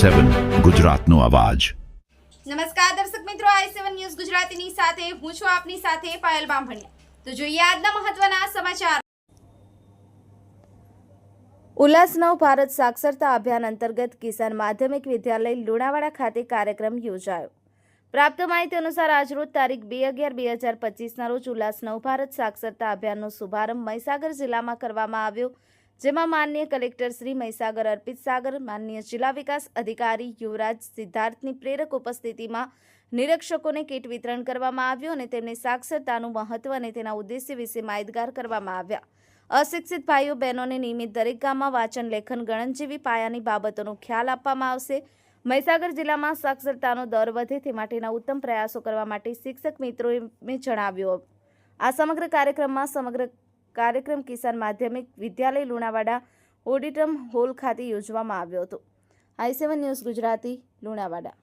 i7 ગુજરાતનો અવાજ। નમસ્કાર દર્શક મિત્રો, i7 ન્યૂઝ ગુજરાતીની સાથે હું છું આપની સાથે પાયલ બામભણિયા। તો જોઈએ આજના મહત્વના સમાચાર। ઉલ્લાસ નવ ભારત સાક્ષરતા અભિયાન અંતર્ગત કિસાન માધ્યમિક વિદ્યાલય લુણાવાડા ખાતે કાર્યક્રમ યોજાયો। પ્રાપ્ત માહિતી અનુસાર આજરોજ તારીખ 2/11/2025ના રોજ ઉલ્લાસ નવ ભારત સાક્ષરતા અભિયાનનો શુભારંભ મહીસાગર જિલ્લામાં કરવામાં આવ્યો, જેમાં માનનીય કલેક્ટર શ્રી મહીસાગર અર્પિત સાગર, માનનીય જિલ્લા વિકાસ અધિકારી યુવરાજ સિદ્ધાર્થની પ્રેરક ઉપસ્થિતિમાં નિરીક્ષકોને કીટ વિતરણ કરવામાં આવ્યું અને તેમને સાક્ષરતાનું મહત્વ અને તેના ઉદ્દેશ્ય વિશે માહિતગાર કરવામાં આવ્યા। અશિક્ષિત ભાઈઓ બહેનોને નિયમિત દરેક ગામમાં વાંચન, લેખન, ગણન જેવી પાયાની બાબતોનો ખ્યાલ આપવામાં આવશે। મહીસાગર જિલ્લામાં સાક્ષરતાનો દર વધે તે માટેના ઉત્તમ પ્રયાસો કરવા માટે શિક્ષક મિત્રોએ જણાવ્યું। આ સમગ્ર કાર્યક્રમ કિસાન માધ્યમિક વિદ્યાલય લુણાવાડા ઓડિટોરિયમ હોલ ખાતે યોજવામાં આવ્યો હતો। i7 news Gujarati Lunawada.